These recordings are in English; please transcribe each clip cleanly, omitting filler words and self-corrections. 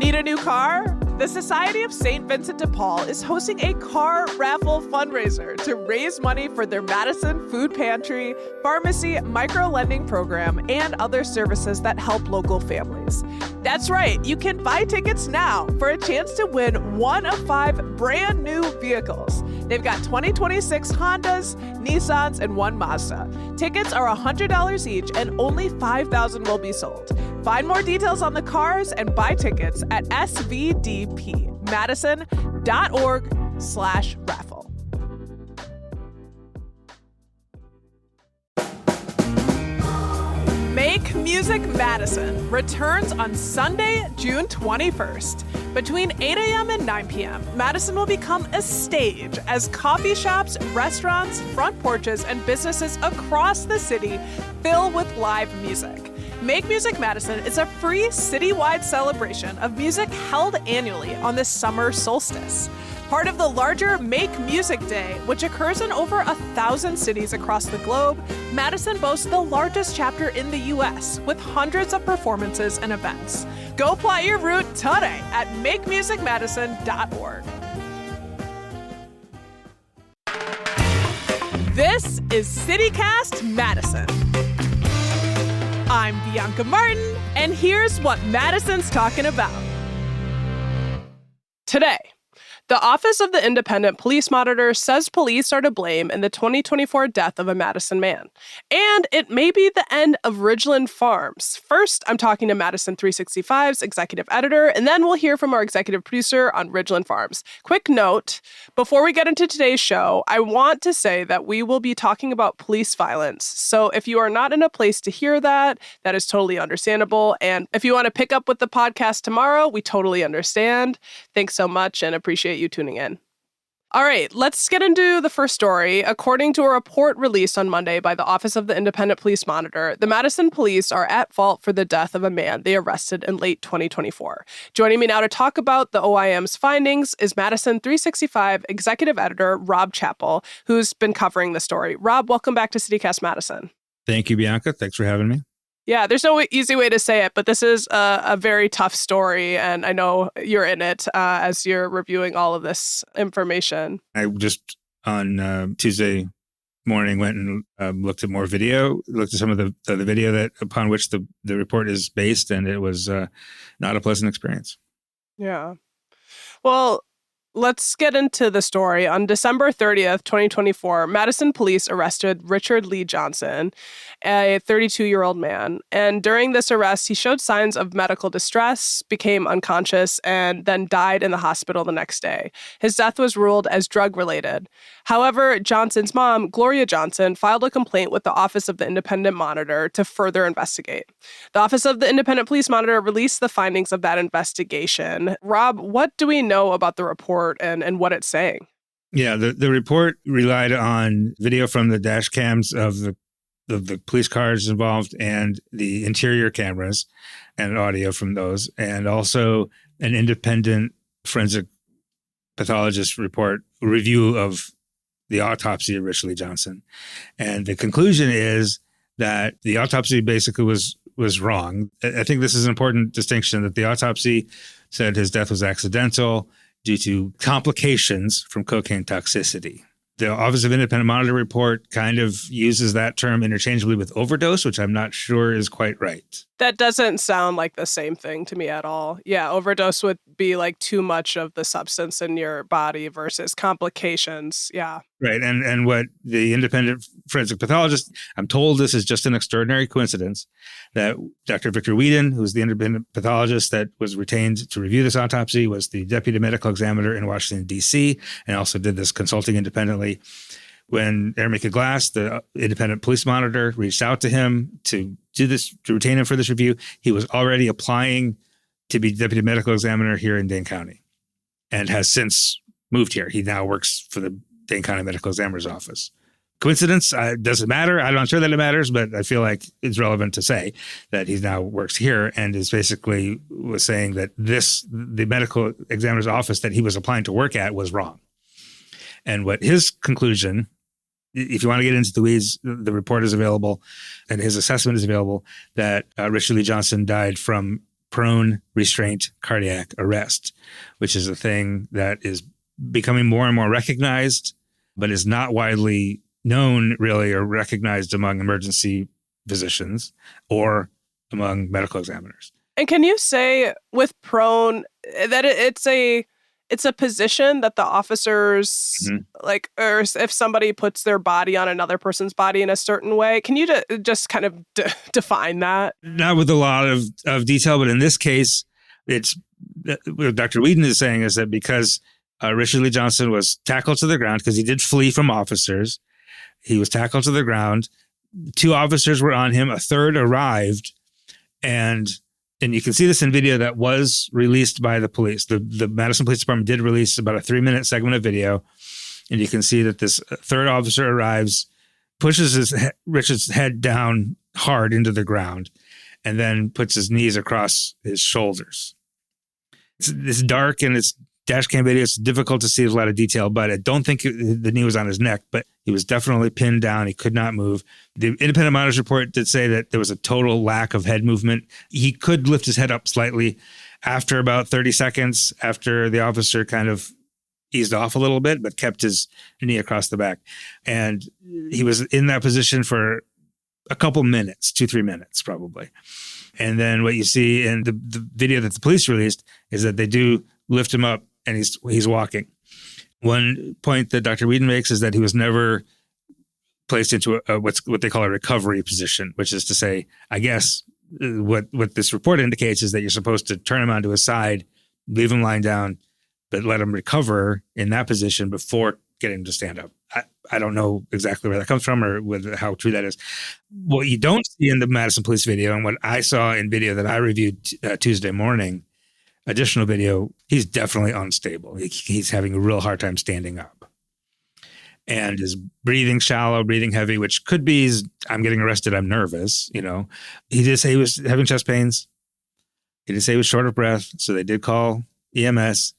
Need a new car? The Society of St. Vincent de Paul is hosting a car raffle fundraiser to raise money for their Madison food pantry, pharmacy, micro-lending program, and other services that help local families. That's right, you can buy tickets now for a chance to win one of 5 brand new vehicles. They've got 2026 Hondas, Nissans, and one Mazda. Tickets are $100 each and only 5,000 will be sold. Find more details on the cars and buy tickets at svdpmadison.org/raffle. Make Music Madison returns on Sunday, June 21st. Between 8 a.m. and 9 p.m., Madison will become a stage as coffee shops, restaurants, front porches, and businesses across the city fill with live music. Make Music Madison is a free citywide celebration of music held annually on the summer solstice. Part of the larger Make Music Day, which occurs in over 1,000 cities across the globe, Madison boasts the largest chapter in the U.S. with hundreds of performances and events. Go plot your route today at makemusicmadison.org. This is CityCast Madison. I'm Bianca Martin, and here's what Madison's talking about. Today, the Office of the Independent Police Monitor says police are to blame in the 2024 death of a Madison man. And it may be the end of Ridglan Farms. First, I'm talking to Madison 365's executive editor, and then we'll hear from our executive producer on Ridglan Farms. Quick note, before we get into today's show, I want to say that we will be talking about police violence. So if you are not in a place to hear that, that is totally understandable. And if you want to pick up with the podcast tomorrow, we totally understand. Thanks so much and appreciate you tuning in. All right, let's get into the first story. According to a report released on Monday by the Office of the Independent Police Monitor, the Madison police are at fault for the death of a man they arrested in late 2024. Joining me now to talk about the OIM's findings is Madison 365 executive editor Rob Chappell, who's been covering the story. Rob, welcome back to CityCast Madison. Thank you, Bianca. Thanks for having me. Yeah, there's no easy way to say it, but this is a very tough story, and I know you're in it as you're reviewing all of this information. I just on Tuesday morning went and looked at more video, looked at some of the video that upon which the report is based, and it was not a pleasant experience. Yeah. Well, let's get into the story. On December 30th, 2024, Madison police arrested Richard Lee Johnson, a 32-year-old man. And during this arrest, he showed signs of medical distress, became unconscious, and then died in the hospital the next day. His death was ruled as drug-related. However, Johnson's mom, Gloria Johnson, filed a complaint with the Office of the Independent Monitor to further investigate. The Office of the Independent Police Monitor released the findings of that investigation. Rob, what do we know about the report and what it's saying? Yeah, the report relied on video from the dash cams of the police cars involved and the interior cameras and audio from those, and also an independent forensic pathologist report review of the autopsy of Richard Lee Johnson. And the conclusion is that the autopsy basically was wrong. I think this is an important distinction, that the autopsy said his death was accidental due to complications from cocaine toxicity. The Office of Independent Monitor report kind of uses that term interchangeably with overdose, which I'm not sure is quite right. That doesn't sound like the same thing to me at all. Yeah, overdose would be like too much of the substance in your body versus complications. Yeah. Right. And what the independent forensic pathologist, I'm told this is just an extraordinary coincidence, that Dr. Victor Whedon, who's the independent pathologist that was retained to review this autopsy, was the deputy medical examiner in Washington, D.C., and also did this consulting independently. When Ermica Glass, the independent police monitor, reached out to him to do this, to retain him for this review, he was already applying to be deputy medical examiner here in Dane County and has since moved here. He now works for the Dane County Medical Examiner's Office. Coincidence? Doesn't matter. I'm not sure that it matters, but I feel like it's relevant to say that he now works here and is basically was saying that the medical examiner's office that he was applying to work at was wrong. And what his conclusion, if you want to get into the weeds, the report is available and his assessment is available, that Richard Lee Johnson died from prone restraint cardiac arrest, which is a thing that is becoming more and more recognized, but is not widely known really or recognized among emergency physicians or among medical examiners. And can you say with prone that it's a position that the officers like, or if somebody puts their body on another person's body in a certain way, can you just kind of define that? Not with a lot of detail, but in this case, it's what Dr. Whedon is saying is that because Richard Lee Johnson was tackled to the ground because he did flee from officers, he was tackled to the ground. 2 officers were on him. A third arrived, and you can see this in video that was released by the police. The Madison Police Department did release about a 3-minute segment of video. And you can see that this third officer arrives, pushes Richard's head down hard into the ground, and then puts his knees across his shoulders. It's dark and it's dash cam video. It's difficult to see a lot of detail, but I don't think the knee was on his neck, but he was definitely pinned down. He could not move. The independent monitor's report did say that there was a total lack of head movement. He could lift his head up slightly after about 30 seconds after the officer kind of eased off a little bit, but kept his knee across the back. And he was in that position for a couple minutes, 2-3 minutes probably. And then what you see in the video that the police released is that they do lift him up and he's walking. One point that Dr. Whedon makes is that he was never placed into what they call a recovery position, which is to say, I guess what this report indicates is that you're supposed to turn him onto his side, leave him lying down, but let him recover in that position before getting him to stand up. I don't know exactly where that comes from or how true that is. What you don't see in the Madison Police video and what I saw in video that I reviewed Tuesday morning, additional video, he's definitely unstable. He's having a real hard time standing up. And is breathing shallow, breathing heavy, which could be, I'm getting arrested, I'm nervous, you know. He did say he was having chest pains. He did say he was short of breath, so they did call EMS.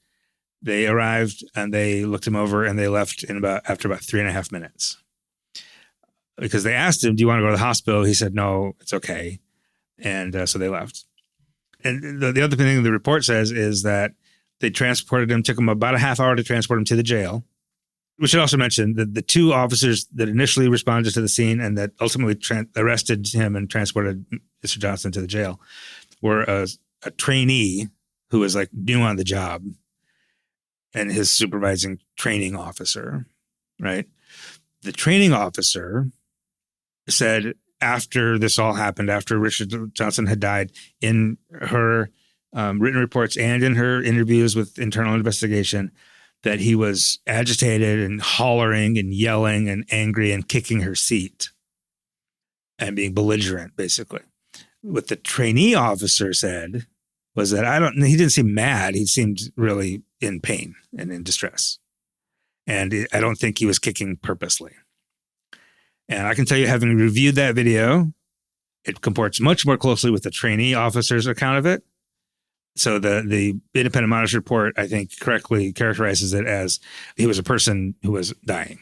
They arrived and they looked him over and they left after about 3.5 minutes. Because they asked him, do you want to go to the hospital? He said, no, it's okay. And so they left. And the other thing the report says is that they transported him, took him about a half hour to transport him to the jail. We should also mention that the 2 officers that initially responded to the scene and that ultimately arrested him and transported Mr. Johnson to the jail were a trainee who was like new on the job and his supervising training officer, right? The training officer said after this all happened, after Richard Johnson had died, in her written reports and in her interviews with internal investigation, that he was agitated and hollering and yelling and angry and kicking her seat and being belligerent, basically. What the trainee officer said was that he didn't seem mad. He seemed really in pain and in distress. And I don't think he was kicking purposely. And I can tell you, having reviewed that video, it comports much more closely with the trainee officer's account of it. So the independent monitor's report, I think, correctly characterizes it as he was a person who was dying.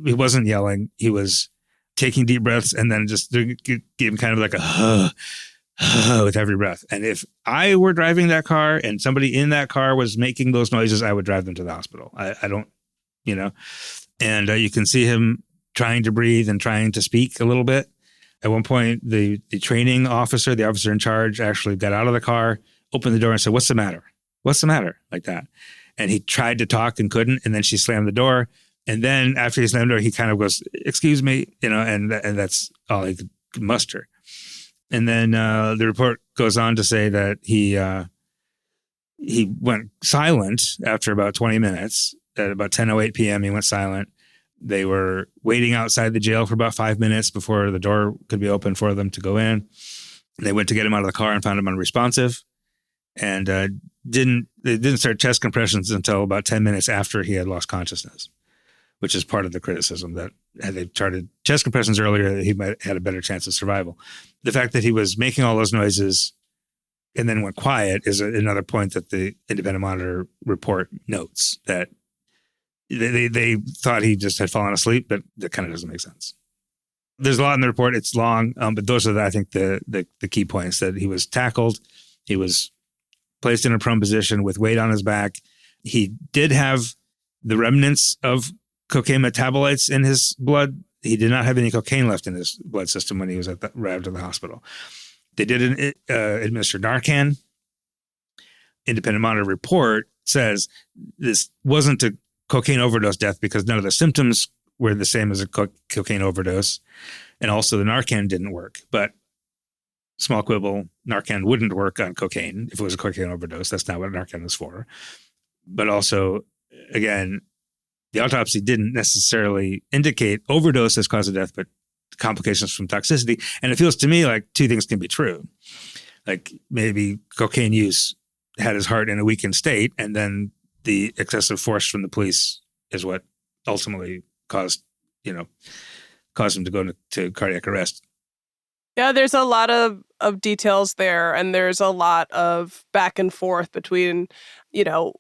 He wasn't yelling. He was taking deep breaths and then just gave kind of like a with every breath. And if I were driving that car and somebody in that car was making those noises, I would drive them to the hospital. I don't, you know. And you can see him trying to breathe and trying to speak a little bit. At one point, the training officer, the officer in charge, actually got out of the car, opened the door and said, "What's the matter? What's the matter?" Like that. And he tried to talk and couldn't. And then she slammed the door. And then after he slammed the door, he kind of goes, "Excuse me," you know, and that's all he could muster. And then the report goes on to say that he went silent after about 20 minutes. At about 10:08 p.m., he went silent. They were waiting outside the jail for about 5 minutes before the door could be opened for them to go in. They went to get him out of the car and found him unresponsive. And they didn't start chest compressions until about 10 minutes after he had lost consciousness, which is part of the criticism that had they started chest compressions earlier, he might had a better chance of survival. The fact that he was making all those noises and then went quiet is another point that the independent monitor report notes, that they thought he just had fallen asleep, but that kind of doesn't make sense. There's a lot in the report. It's long, but those are, I think, the key points: that he was tackled, He was placed in a prone position with weight on his back. He did have the remnants of cocaine metabolites in his blood. He did not have any cocaine left in his blood system when he was arrived at the hospital. They did administer Narcan. Independent monitor report says this wasn't a cocaine overdose death because none of the symptoms were the same as a cocaine overdose. And also the Narcan didn't work. But small quibble, Narcan wouldn't work on cocaine if it was a cocaine overdose. That's not what Narcan is for. But also, again, the autopsy didn't necessarily indicate overdose as cause of death, but complications from toxicity. And it feels to me like two things can be true. Like maybe cocaine use had his heart in a weakened state, and then the excessive force from the police is what ultimately caused him to go to cardiac arrest. Yeah, there's a lot of details there, and there's a lot of back and forth between,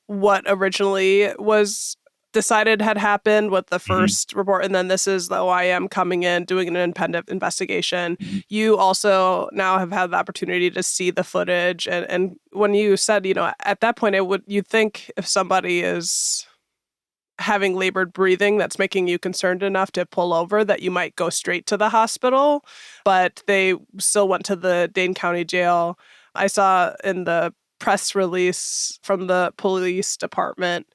what originally was decided had happened with the first report, and then this is the OIM coming in, doing an independent investigation. You also now have had the opportunity to see the footage, and when you said, at that point, you'd think if somebody is having labored breathing that's making you concerned enough to pull over that you might go straight to the hospital, but they still went to the Dane County Jail. I saw in the press release from the police department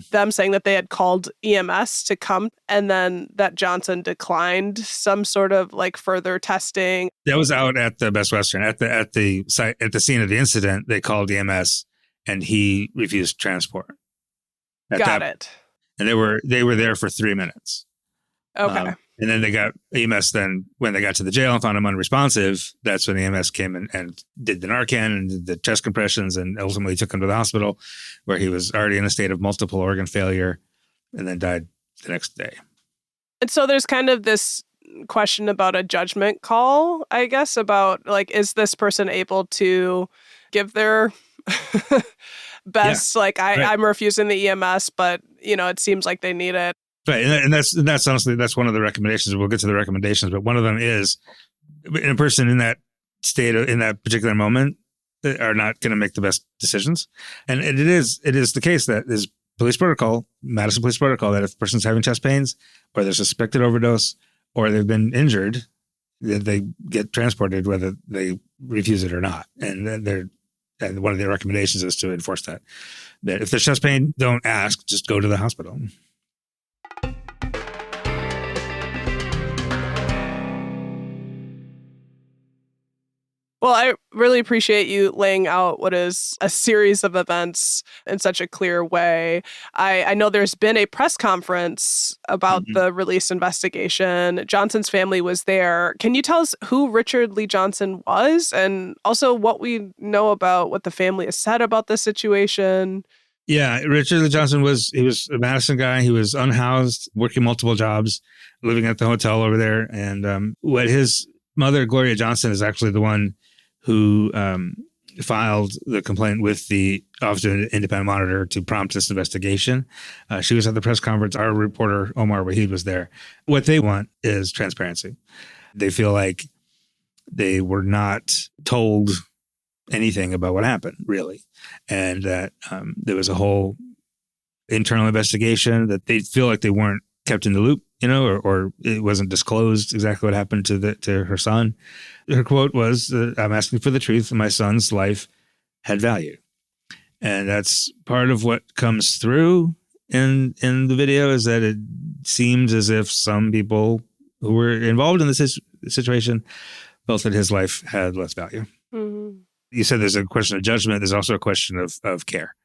them saying that they had called EMS to come, and then that Johnson declined some sort of further testing. That was out at the Best Western at the site at the scene of the incident. They called EMS, and he refused transport. Got it. And they were there for 3 minutes. Okay. And then they got EMS. Then when they got to the jail and found him unresponsive, that's when EMS came and did the Narcan and did the chest compressions and ultimately took him to the hospital, where he was already in a state of multiple organ failure and then died the next day. And so there's kind of this question about a judgment call, I guess, about is this person able to give their best? Yeah, right. I'm refusing the EMS, but it seems like they need it. Right. And that's honestly, that's one of the recommendations. We'll get to the recommendations, but one of them is a person in that state, in that particular moment, are not going to make the best decisions. And it is the case that is police protocol, Madison police protocol, that if a person's having chest pains or there's a suspected overdose or they've been injured, that they get transported whether they refuse it or not. And one of the recommendations is to enforce that if there's chest pain, don't ask, just go to the hospital. Well, I really appreciate you laying out what is a series of events in such a clear way. I know there's been a press conference about the release investigation. Johnson's family was there. Can you tell us who Richard Lee Johnson was, and also what we know about what the family has said about this situation? Yeah, Richard Lee Johnson was a Madison guy. He was unhoused, working multiple jobs, living at the hotel over there. And what his mother, Gloria Johnson, is actually the one who filed the complaint with the Office of Independent Monitor to prompt this investigation. She was at the press conference. Our reporter, Omar Wahid, was there. What they want is transparency. They feel like they were not told anything about what happened, really. And that there was a whole internal investigation that they feel like they weren't kept in the loop, or it wasn't disclosed exactly what happened to her son. Her quote was, "I'm asking for the truth, and my son's life had value." And that's part of what comes through in the video, is that it seems as if some people who were involved in this situation felt that his life had less value. Mm-hmm. You said there's a question of judgment. There's also a question of care.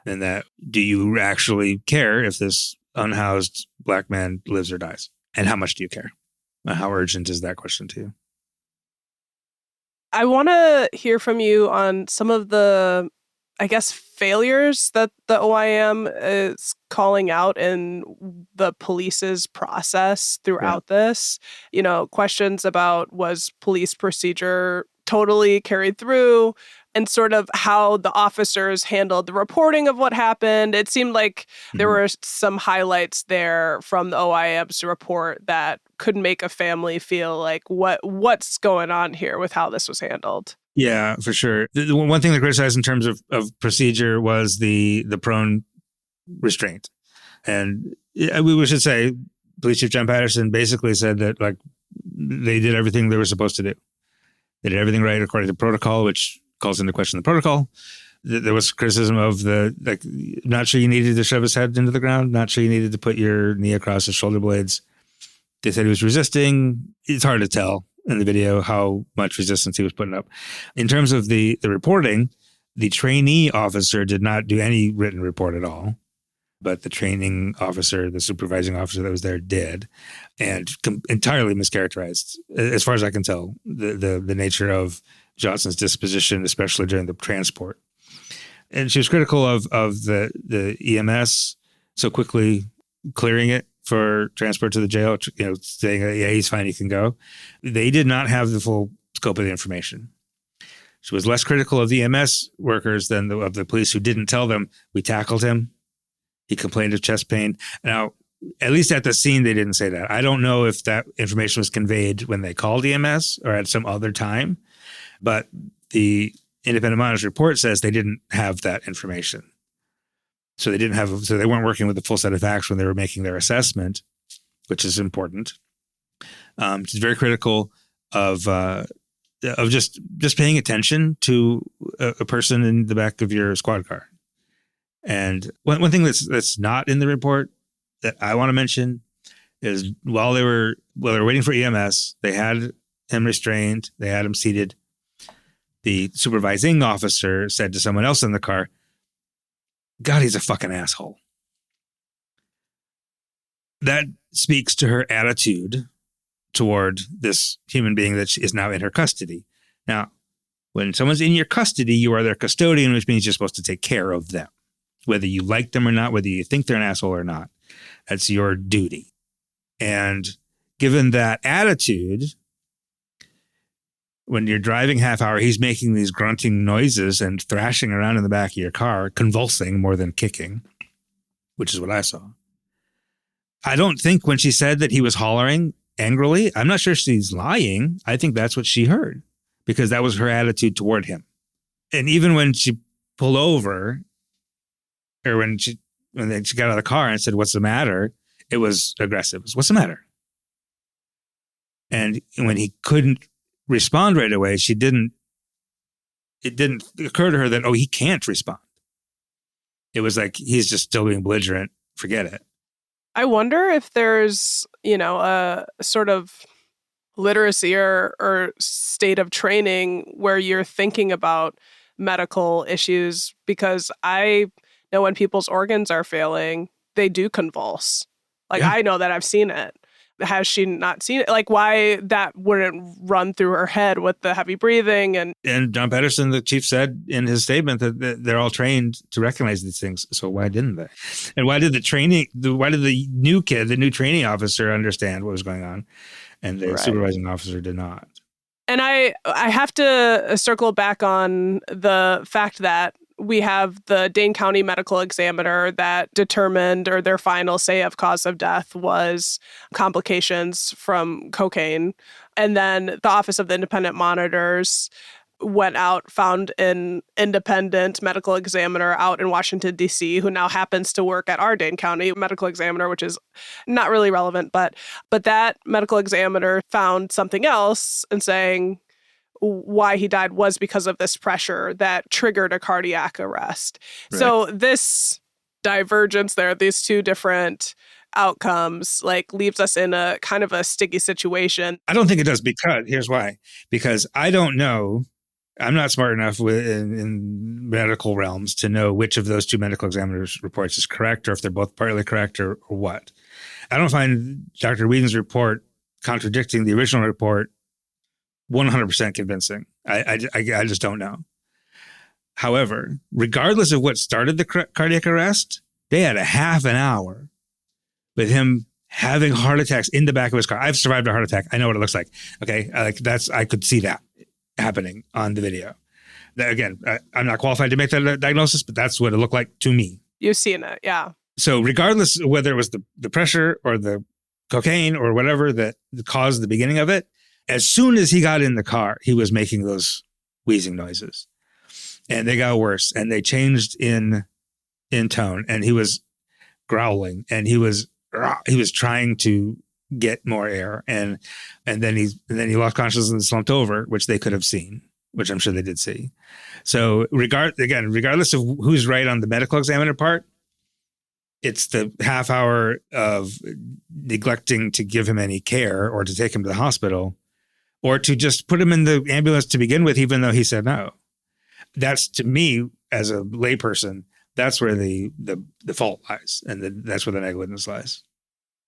And that, do you actually care if this unhoused Black man lives or dies? And how much do you care? How urgent is that question to you? I want to hear from you on some of the, I guess, failures that the OIM is calling out in the police's process throughout this. Questions about, was police procedure totally carried through, and sort of how the officers handled the reporting of what happened. It seemed like there were some highlights there from the OIM's report that could make a family feel like what's going on here with how this was handled. Yeah, for sure. The one thing they criticized in terms of procedure was the prone restraint. And we should say, Police Chief John Patterson basically said that like they did everything they were supposed to do. They did everything right according to protocol, which calls into question the protocol. There was criticism of not sure you needed to shove his head into the ground, not sure you needed to put your knee across his shoulder blades. They said he was resisting. It's hard to tell in the video how much resistance he was putting up. In terms of the reporting, the trainee officer did not do any written report at all, but the training officer, the supervising officer that was there did, and entirely mischaracterized, as far as I can tell, the nature of Johnson's disposition, especially during the transport. And she was critical of the EMS so quickly clearing it for transport to the jail, saying, yeah, he's fine, he can go. They did not have the full scope of the information. She was less critical of the EMS workers than of the police who didn't tell them, we tackled him. He complained of chest pain. Now, at least at the scene, they didn't say that. I don't know if that information was conveyed when they called EMS or at some other time, but the independent monitor's report says they didn't have that information. So they weren't working with the full set of facts when they were making their assessment, which is important. She's very critical of just paying attention to a person in the back of your squad car. And one thing that's not in the report that I want to mention is while they were waiting for EMS, they had him restrained, they had him seated. The supervising officer said to someone else in the car, God, he's a fucking asshole. That speaks to her attitude toward this human being that is now in her custody. Now, when someone's in your custody, you are their custodian, which means you're supposed to take care of them. Whether you like them or not, whether you think they're an asshole or not, that's your duty. And given that attitude, when you're driving half hour, he's making these grunting noises and thrashing around in the back of your car, convulsing more than kicking, which is what I saw. I don't think when she said that he was hollering angrily, I'm not sure she's lying. I think that's what she heard because that was her attitude toward him. And even when she pulled over, or when she got out of the car and said, what's the matter? It was aggressive. It was, what's the matter? And when he couldn't respond right away, it didn't occur to her that, he can't respond. It was like, he's just still being belligerent. Forget it. I wonder if there's, a sort of literacy or state of training where you're thinking about medical issues, because I know when people's organs are failing, they do convulse. Yeah. I know that I've seen it. Has she not seen it? Why that wouldn't run through her head with the heavy breathing? And John Patterson, the chief, said in his statement that they're all trained to recognize these things. So why didn't they? And why did the new kid, the new training officer, understand what was going on, and the supervising officer did not? And I have to circle back on the fact that we have the Dane County medical examiner that determined, or their final say of cause of death was complications from cocaine. And then the Office of the Independent Monitors went out, found an independent medical examiner out in Washington, D.C., who now happens to work at our Dane County medical examiner, which is not really relevant. But that medical examiner found something else and saying, why he died was because of this pressure that triggered a cardiac arrest. Right. So this divergence there, these two different outcomes, leaves us in a kind of a sticky situation. I don't think it does, because here's why. Because I don't know, I'm not smart enough in medical realms to know which of those two medical examiners' reports is correct, or if they're both partly correct, or what. I don't find Dr. Whedon's report contradicting the original report 100% convincing. I just don't know. However, regardless of what started the cardiac arrest, they had a half an hour with him having heart attacks in the back of his car. I've survived a heart attack. I know what it looks like. Okay, I could see that happening on the video. Again, I'm not qualified to make that diagnosis, but that's what it looked like to me. You've seen it, yeah. So regardless of whether it was the pressure or the cocaine or whatever that caused the beginning of it, as soon as he got in the car, he was making those wheezing noises. And they got worse, and they changed in tone, and he was growling, and he was trying to get more air, and then he lost consciousness and slumped over, which they could have seen, which I'm sure they did see. So regardless of who's right on the medical examiner part, it's the half hour of neglecting to give him any care or to take him to the hospital or to just put him in the ambulance to begin with, even though he said no. That's, to me, as a layperson, that's where the fault lies, and that's where the negligence lies.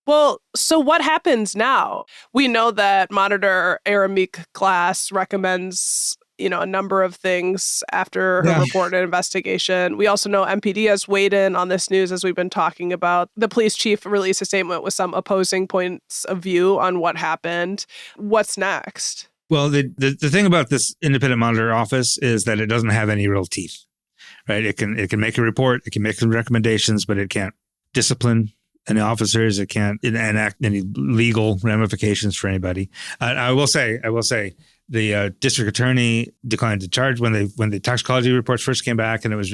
Well, so what happens now? We know that Monitor Aramik Glass recommends, a number of things after her report and investigation. We also know MPD has weighed in on this news, as we've been talking about. The police chief released a statement with some opposing points of view on what happened. What's next? Well, the thing about this independent monitor office is that it doesn't have any real teeth, right? It can make a report, it can make some recommendations, but it can't discipline any officers. It can't enact any legal ramifications for anybody. I will say, the district attorney declined to charge when the toxicology reports first came back, and it was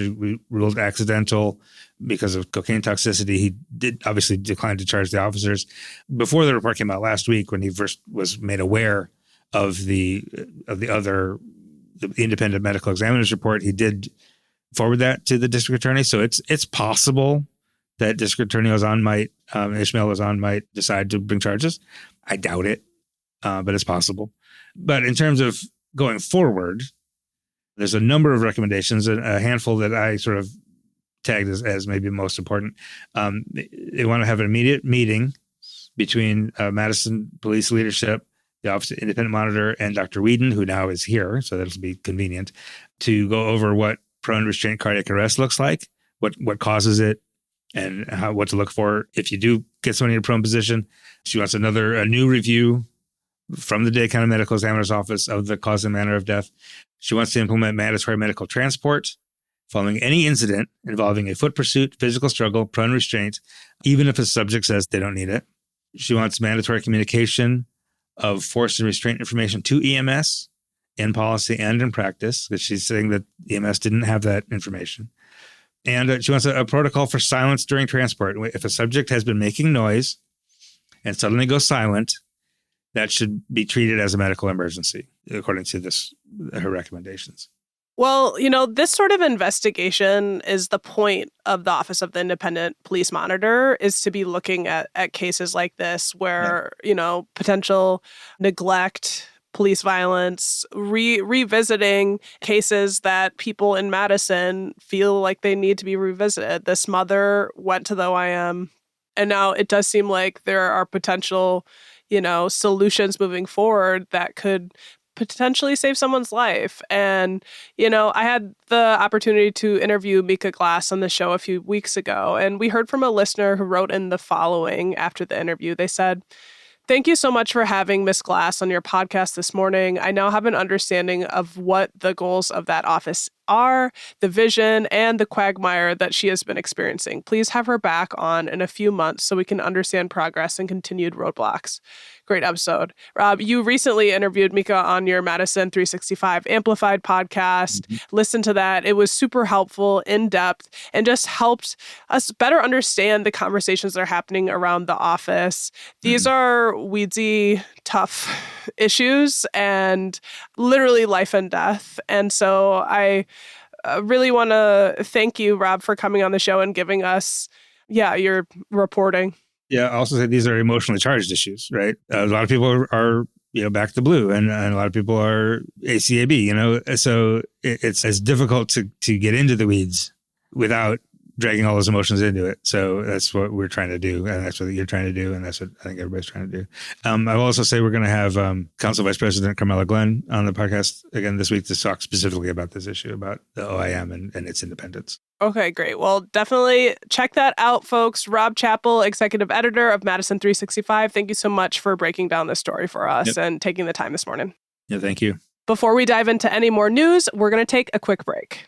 ruled accidental because of cocaine toxicity. He did obviously decline to charge the officers. Before the report came out last week, when he first was made aware of the independent medical examiner's report, he did forward that to the district attorney. So it's possible that District Attorney Ishmael Ozan might decide to bring charges. I doubt it, but it's possible. But in terms of going forward, there's a number of recommendations, a handful that I sort of tagged as maybe most important. They want to have an immediate meeting between Madison Police Leadership, the Office of Independent Monitor, and Dr. Whedon, who now is here, so that'll be convenient, to go over what prone restraint cardiac arrest looks like, what causes it, and what to look for if you do get somebody in a prone position. She wants a new review from the Dade County Medical Examiner's Office of the cause and manner of death. She wants to implement mandatory medical transport following any incident involving a foot pursuit, physical struggle, prone restraint, even if a subject says they don't need it. She wants mandatory communication of force and restraint information to EMS in policy and in practice, because she's saying that EMS didn't have that information. And she wants a protocol for silence during transport. If a subject has been making noise and suddenly goes silent, that should be treated as a medical emergency, according to her recommendations. Well, this sort of investigation is the point of the Office of the Independent Police Monitor, is to be looking at cases like this where, potential neglect, police violence, revisiting cases that people in Madison feel like they need to be revisited. This mother went to the OIM, and now it does seem like there are potential, solutions moving forward that could potentially save someone's life. And, I had the opportunity to interview Mika Glass on the show a few weeks ago, and we heard from a listener who wrote in the following after the interview. They said, "Thank you so much for having Miss Glass on your podcast this morning. I now have an understanding of what the goals of that office are, the vision, and the quagmire that she has been experiencing. Please have her back on in a few months so we can understand progress and continued roadblocks." Great episode. Rob, you recently interviewed Mika on your Madison 365 Amplified podcast. Mm-hmm. Listen to that. It was super helpful, in-depth, and just helped us better understand the conversations that are happening around the office. These are weedsy, tough issues and literally life and death. And so I really want to thank you, Rob, for coming on the show and giving us, your reporting. Yeah, I also say these are emotionally charged issues, right? A lot of people are back to blue, and a lot of people are ACAB, so it's difficult to get into the weeds without dragging all those emotions into it. So that's what we're trying to do, and that's what you're trying to do, and that's what I think everybody's trying to do. I will also say we're going to have Council Vice President Carmela Glenn on the podcast again this week to talk specifically about this issue, about the OIM and its independence. Okay, great. Well, definitely check that out, folks. Rob Chappell, executive editor of Madison 365. Thank you so much for breaking down this story for us and taking the time this morning. Yeah, thank you. Before we dive into any more news, we're going to take a quick break.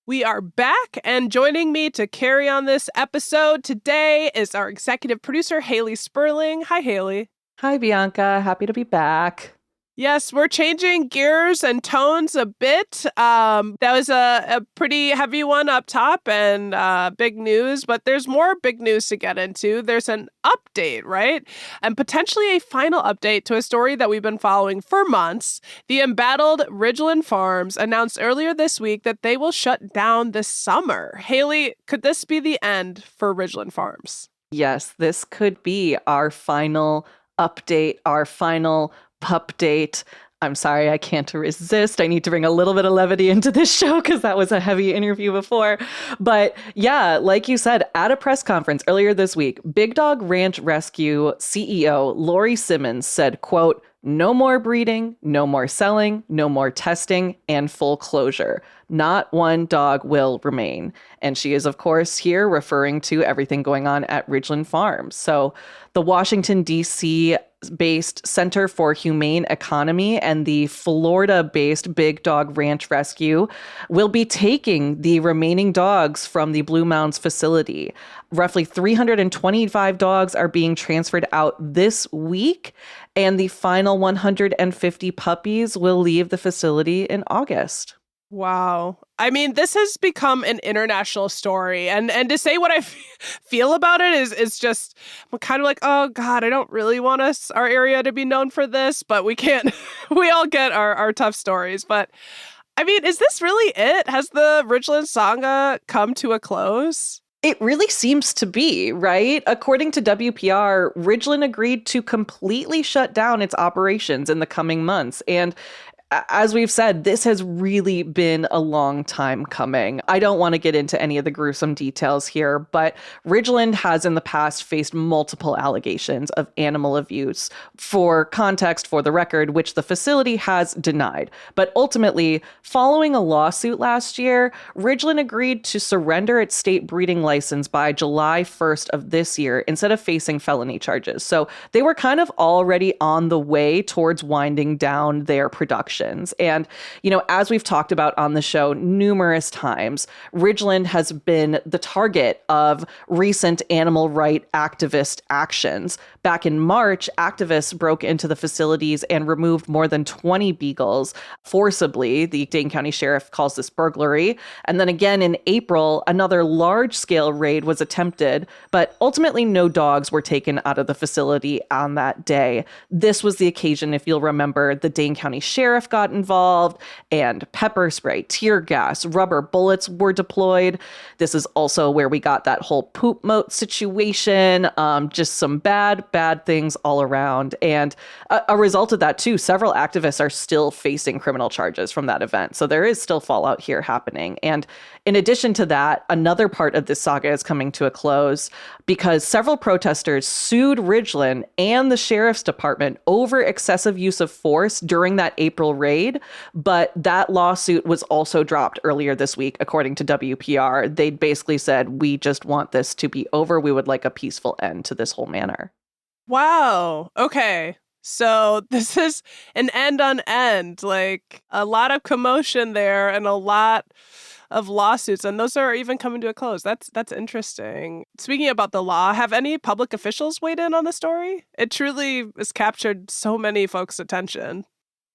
We are back, and joining me to carry on this episode today is our executive producer, Haley Sperling. Hi, Haley. Hi, Bianca. Happy to be back. Yes, we're changing gears and tones a bit. That was a pretty heavy one up top and big news, but there's more big news to get into. There's an update, right? And potentially a final update to a story that we've been following for months. The embattled Ridglan Farms announced earlier this week that they will shut down this summer. Haley, could this be the end for Ridglan Farms? Yes, this could be our final update, our final pup date. I'm sorry, I can't resist. I need to bring a little bit of levity into this show because that was a heavy interview before. But yeah, like you said, at a press conference earlier this week, Big Dog Ranch Rescue CEO Lori Simmons said, quote, "No more breeding, no more selling, no more testing, and full closure. Not one dog will remain." And she is, of course, here referring to everything going on at Ridglan Farms. So the Washington, D.C. based Center for Humane Economy and the Florida-based Big Dog Ranch Rescue will be taking the remaining dogs from the Blue Mounds facility. Roughly 325 dogs are being transferred out this week, and the final 150 puppies will leave the facility in August. Wow. I mean, this has become an international story. And to say what I feel about it is just, I'm kind of like, oh God, I don't really want our area to be known for this, but we can't, we all get our tough stories. But I mean, is this really it? Has the Ridglan saga come to a close? It really seems to be, right? According to WPR, Ridglan agreed to completely shut down its operations in the coming months. And as we've said, this has really been a long time coming. I don't want to get into any of the gruesome details here, but Ridglan has in the past faced multiple allegations of animal abuse. For context, for the record, which the facility has denied. But ultimately, following a lawsuit last year, Ridglan agreed to surrender its state breeding license by July 1st of this year instead of facing felony charges. So they were kind of already on the way towards winding down their production. And, you know, as we've talked about on the show numerous times, Ridglan has been the target of recent animal rights activist actions. Back in March, activists broke into the facilities and removed more than 20 beagles forcibly. The Dane County Sheriff calls this burglary. And then again in April, another large-scale raid was attempted, but ultimately no dogs were taken out of the facility on that day. This was the occasion, if you'll remember, the Dane County Sheriff got involved and pepper spray, tear gas, rubber bullets were deployed. This is also where we got that whole poop moat situation, just some bad things all around. And a result of that too, several activists are still facing criminal charges from that event. So there is still fallout here happening. And in addition to that, another part of this saga is coming to a close because several protesters sued Ridglan and the sheriff's department over excessive use of force during that April raid. But that lawsuit was also dropped earlier this week, according to WPR. They basically said, we just want this to be over. We would like a peaceful end to this whole matter. Wow. Okay. So this is an end on end, like a lot of commotion there and a lot of lawsuits, and those are even coming to a close. That's interesting. Speaking about the law, have any public officials weighed in on the story? It truly has captured so many folks' attention.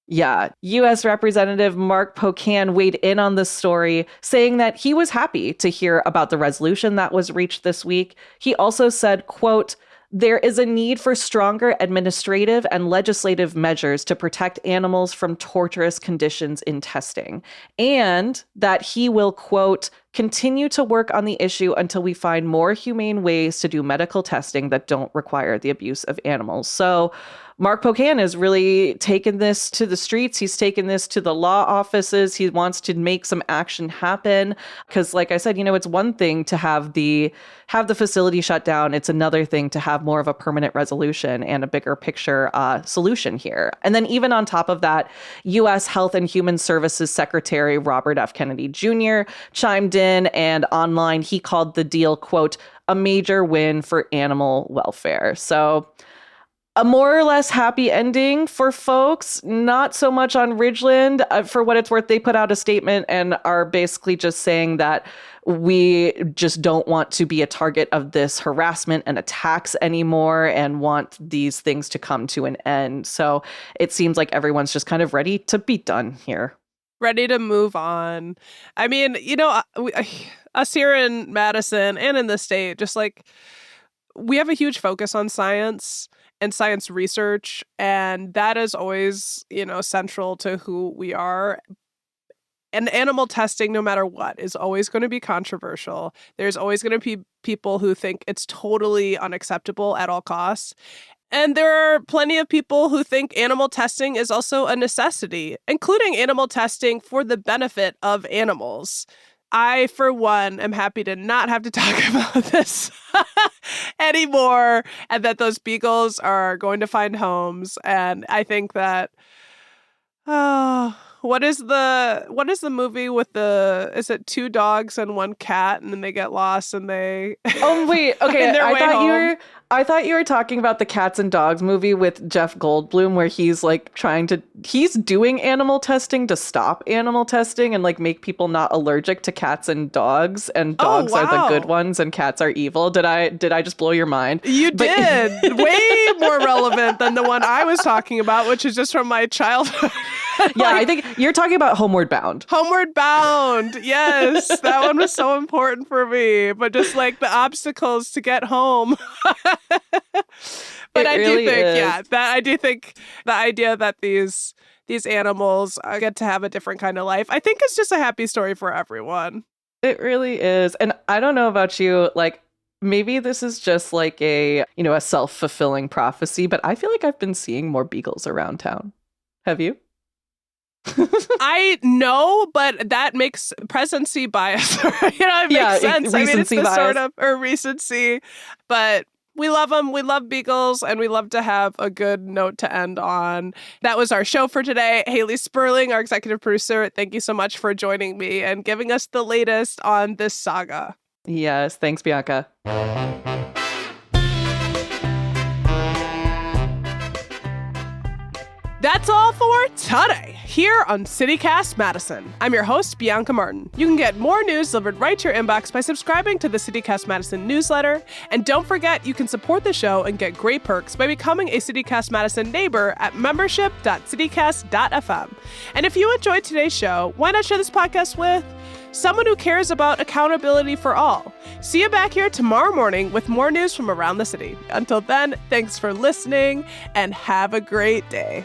Yeah, U.S. Representative Mark Pocan weighed in on this story, saying that he was happy to hear about the resolution that was reached this week. He also said, quote, "There is a need for stronger administrative and legislative measures to protect animals from torturous conditions in testing," and that he will, quote, "continue to work on the issue until we find more humane ways to do medical testing that don't require the abuse of animals." So Mark Pocan has really taken this to the streets. He's taken this to the law offices. He wants to make some action happen because, like I said, you know, it's one thing to have the facility shut down. It's another thing to have more of a permanent resolution and a bigger picture solution here. And then even on top of that, U.S. Health and Human Services Secretary Robert F. Kennedy Jr. chimed in, and online he called the deal, quote, "a major win for animal welfare." So a more or less happy ending for folks, not so much on Ridgeland. For what it's worth, they put out a statement and are basically just saying that we just don't want to be a target of this harassment and attacks anymore and want these things to come to an end. So it seems like everyone's just kind of ready to be done here. Ready to move on. I mean, us here in Madison and in the state, just like we have a huge focus on science and science research, and that is always, central to who we are. And animal testing, no matter what, is always going to be controversial. There's always going to be people who think it's totally unacceptable at all costs. And there are plenty of people who think animal testing is also a necessity, including animal testing for the benefit of animals. I, for one, am happy to not have to talk about this anymore, and that those beagles are going to find homes. And I think that, what is the movie with is it 2 dogs and 1 cat, and then they get lost and they Oh wait, okay. find their way home? I thought you were talking about the Cats and Dogs movie with Jeff Goldblum, where he's like he's doing animal testing to stop animal testing and like make people not allergic to cats and dogs, and dogs are the good ones and cats are evil. Did I just blow your mind? You did. Way more relevant than the one I was talking about, which is just from my childhood. Yeah, I think you're talking about Homeward Bound. Homeward Bound. Yes, that one was so important for me. But just like the obstacles to get home. But I do think the idea that these animals get to have a different kind of life, I think it's just a happy story for everyone. It really is. And I don't know about you, like maybe this is just like a self-fulfilling prophecy, but I feel like I've been seeing more beagles around town. Have you? I know, but that makes presency bias. It makes sense. I mean, it's the sort of recency, but we love them. We love beagles, and we love to have a good note to end on. That was our show for today. Haley Sperling, our executive producer, thank you so much for joining me and giving us the latest on this saga. Yes, thanks, Bianca. That's all for today here on CityCast Madison. I'm your host, Bianca Martin. You can get more news delivered right to your inbox by subscribing to the CityCast Madison newsletter. And don't forget, you can support the show and get great perks by becoming a CityCast Madison neighbor at membership.citycast.fm. And if you enjoyed today's show, why not share this podcast with someone who cares about accountability for all? See you back here tomorrow morning with more news from around the city. Until then, thanks for listening and have a great day.